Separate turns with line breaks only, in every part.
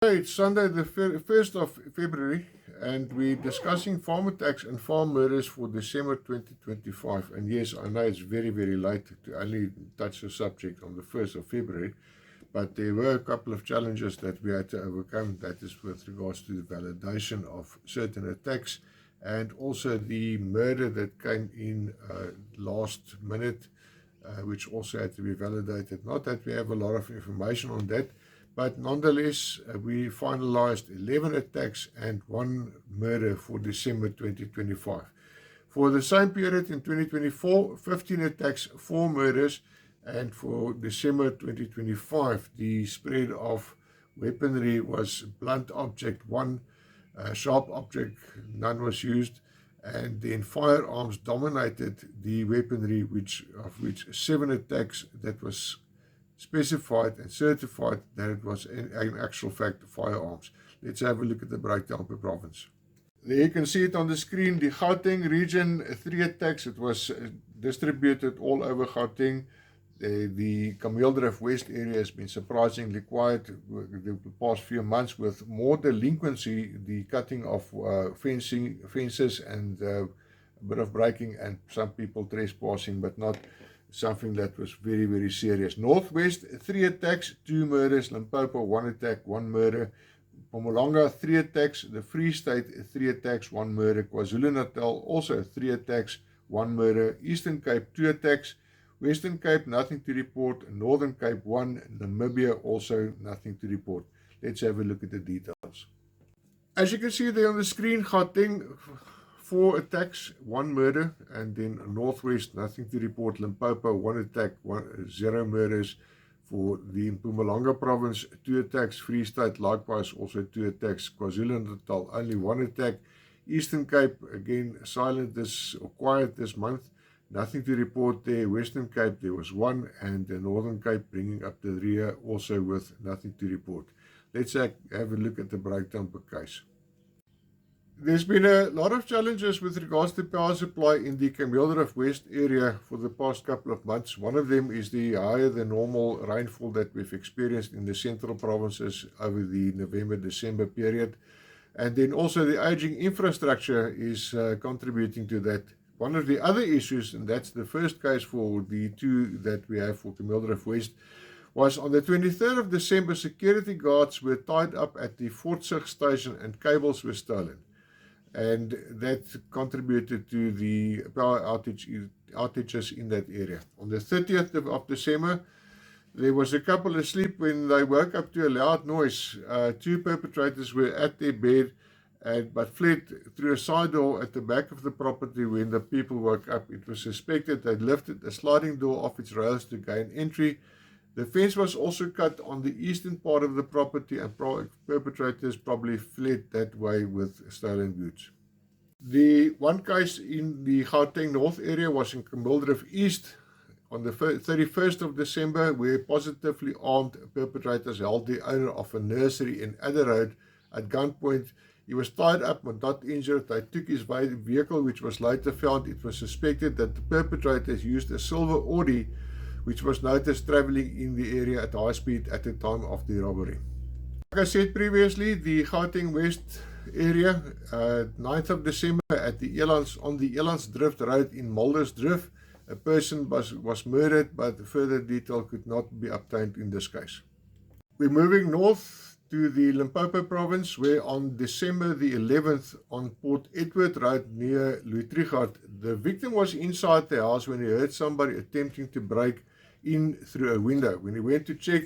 It's Sunday, the 1st of February, and we're discussing farm attacks and farm murders for December 2025. And yes, I know it's very, very late to only touch the subject on the 1st of February, but there were a couple of challenges that we had to overcome. That is with regards to the validation of certain attacks and also the murder that came in last minute, which also had to be validated. Not that we have a lot of information on that, but nonetheless, we finalized 11 attacks and 1 murder for December 2025. For the same period in 2024, 15 attacks, 4 murders, and for December 2025, the spread of weaponry was blunt object 1, sharp object none was used, and then firearms dominated the weaponry, of which 7 attacks that was specified and certified that it was in actual fact firearms. Let's have a look at the breakdown per province. There you can see it on the screen. The Gauteng region, 3 attacks. It was distributed all over Gauteng. The Kameeldrift West area has been surprisingly quiet the past few months, with more delinquency, the cutting of fences and a bit of breaking and some people trespassing, but not something that was very, very serious. Northwest, 3 attacks, 2 murders. Limpopo, 1 attack, 1 murder. Mpumalanga, 3 attacks. The Free State, 3 attacks, 1 murder. KwaZulu-Natal, also 3 attacks, 1 murder. Eastern Cape, 2 attacks. Western Cape, nothing to report. Northern Cape, 1. Namibia, also nothing to report. Let's have a look at the details. As you can see there on the screen, Gauteng, 4 attacks, 1 murder, and then Northwest, nothing to report. Limpopo, 1 attack, 0 murders. For the Mpumalanga province, 2 attacks. Free State, likewise, also 2 attacks. KwaZulu-Natal, only 1 attack. Eastern Cape, again, quiet this month. Nothing to report there. Western Cape, there was 1, and the Northern Cape bringing up the rear, also with nothing to report. Let's have a look at the breakdown per case. There's been a lot of challenges with regards to power supply in the Kameeldrift West area for the past couple of months. One of them is the higher than normal rainfall that we've experienced in the central provinces over the November-December period. And then also the aging infrastructure is contributing to that. One of the other issues, and that's the first case for the 2 that we have for Kameeldrift West, was on the 23rd of December, security guards were tied up at the Fort Sig station and cables were stolen. And that contributed to the power outages in that area. On the 30th of December, there was a couple asleep when they woke up to a loud noise. 2 perpetrators were at their bed, but fled through a side door at the back of the property. When the people woke up, it was suspected they'd lifted a sliding door off its rails to gain entry. The fence was also cut on the eastern part of the property, and perpetrators probably fled that way with stolen goods. The one case in the Gauteng North area was in Kameeldrift East on the 31st of December, where positively armed perpetrators held the owner of a nursery in Adderode at gunpoint. He was tied up but not injured. They took his vehicle, which was later found. It was suspected that the perpetrators used a silver Audi, which was noticed traveling in the area at high speed at the time of the robbery. Like I said previously, the Gauteng West area, 9th of December at on the Elandsdrift Road in Muldersdrift, a person was murdered, but further detail could not be obtained in this case. We're moving north to the Limpopo province, where on December the 11th on Port Edward Road near Louis Trichardt, the victim was inside the house when he heard somebody attempting to break in through a window. When he went to check,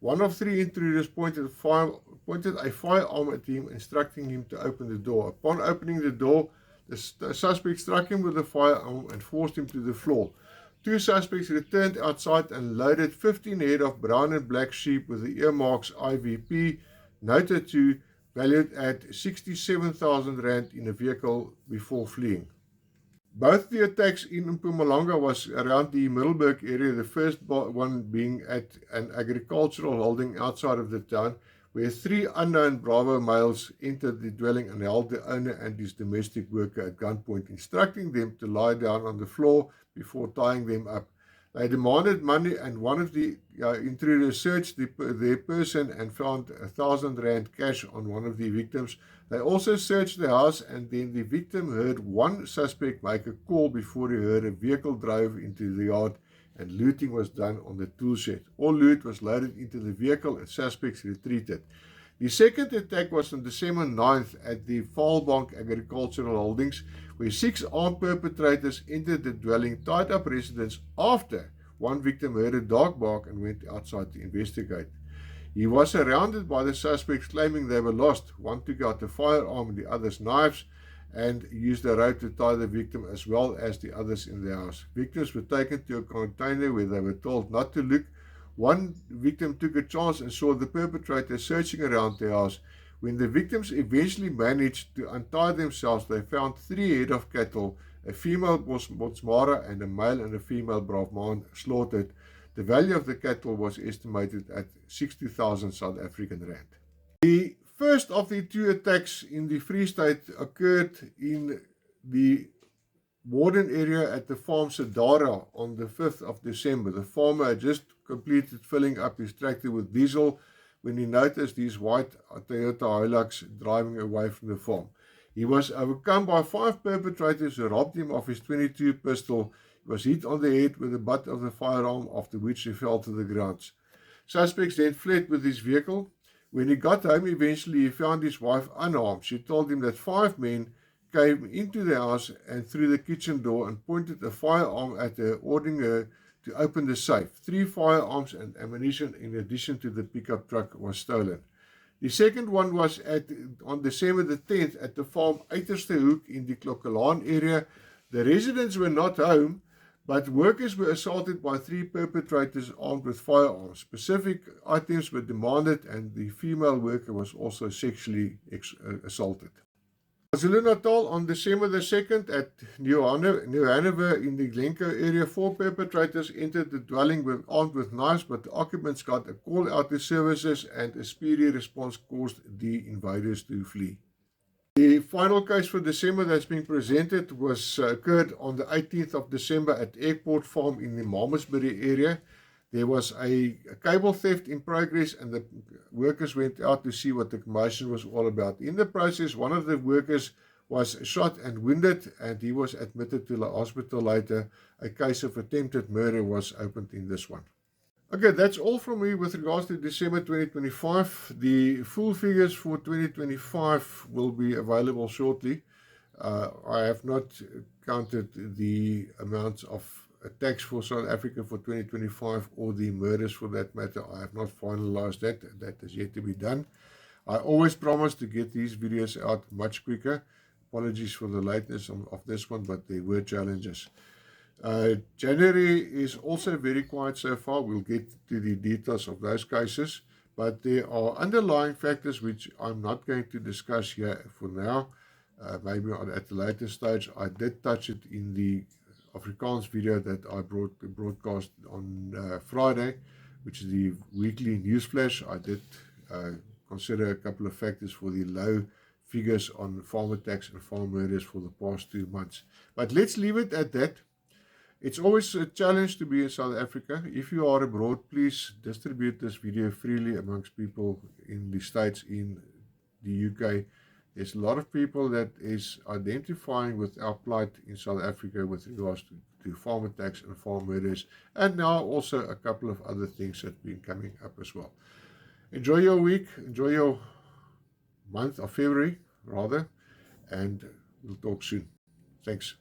one of 3 intruders pointed a firearm at him, instructing him to open the door. Upon opening the door, the suspect struck him with the firearm and forced him to the floor. 2 suspects returned outside and loaded 15 head of brown and black sheep with the earmarks IVP, noted to, valued at 67,000 Rand in a vehicle before fleeing. Both the attacks in Mpumalanga was around the Middelburg area, the first one being at an agricultural holding outside of the town, where 3 unknown Bravo males entered the dwelling and held the owner and his domestic worker at gunpoint, instructing them to lie down on the floor before tying them up. They demanded money, and one of the intruders searched their person and found R1,000 cash on one of the victims. They also searched the house, and then the victim heard one suspect make a call before he heard a vehicle drive into the yard, and looting was done on the tool shed. All loot was loaded into the vehicle and suspects retreated. The second attack was on December 9th at the Vaalbank Agricultural Holdings, where 6 armed perpetrators entered the dwelling, tied up residents after one victim heard a dog bark and went outside to investigate. He was surrounded by the suspects, claiming they were lost. One took out a firearm and the others knives, and used a rope to tie the victim as well as the others in the house. Victims were taken to a container where they were told not to look. One victim took a chance and saw the perpetrator searching around the house. When the victims eventually managed to untie themselves, they found 3 head of cattle, a female Botsmara and a male and a female Brahman slaughtered. The value of the cattle was estimated at 60,000 South African rand. The first of the 2 attacks in the Free State occurred in the Warden area at the farm Sadara on the 5th of December. The farmer had just completed filling up his tractor with diesel when he noticed these white Toyota Hilux driving away from the farm. He was overcome by 5 perpetrators who robbed him of his .22 pistol. He was hit on the head with the butt of the firearm, after which he fell to the ground. Suspects then fled with his vehicle. When he got home, eventually he found his wife unarmed. She told him that 5 men came into the house and through the kitchen door and pointed a firearm at her, ordering her to open the safe. 3 firearms and ammunition in addition to the pickup truck was stolen. The second one was on December the 10th at the farm Uiterste Hoek in the Klokkelaan area. The residents were not home, but workers were assaulted by 3 perpetrators armed with firearms. Specific items were demanded, and the female worker was also sexually assaulted. KwaZulu-Natal on December the 2nd at New Hanover in the Glencoe area, 4 perpetrators entered the dwelling armed with knives, but the occupants got a call out to services, and a speedy response caused the invaders to flee. The final case for December that's been presented occurred on the 18th of December at Airport Farm in the Malmesbury area. There was a cable theft in progress, and the workers went out to see what the commotion was all about. In the process, one of the workers was shot and wounded, and he was admitted to the hospital later. A case of attempted murder was opened in this one. Okay, that's all from me with regards to December 2025. The full figures for 2025 will be available shortly. I have not counted the amounts of attacks for South Africa for 2025 or the murders for that matter. I have not finalized that. That is yet to be done. I always promise to get these videos out much quicker. Apologies for the lateness of this one, but there were challenges. January is also very quiet so far. We'll get to the details of those cases, but there are underlying factors which I'm not going to discuss here for now. Maybe at a later stage. I did touch it in the Afrikaans video that I broadcast on Friday, which is the weekly news flash. I did consider a couple of factors for the low figures on farm attacks and farm murders for the past 2 months. But let's leave it at that. It's always a challenge to be in South Africa. If you are abroad, please distribute this video freely amongst people in the States, in the UK. There's a lot of people that is identifying with our plight in South Africa with regards to farm attacks and farm murders, and now also a couple of other things that have been coming up as well. Enjoy your week, enjoy your month of February, rather, and we'll talk soon. Thanks.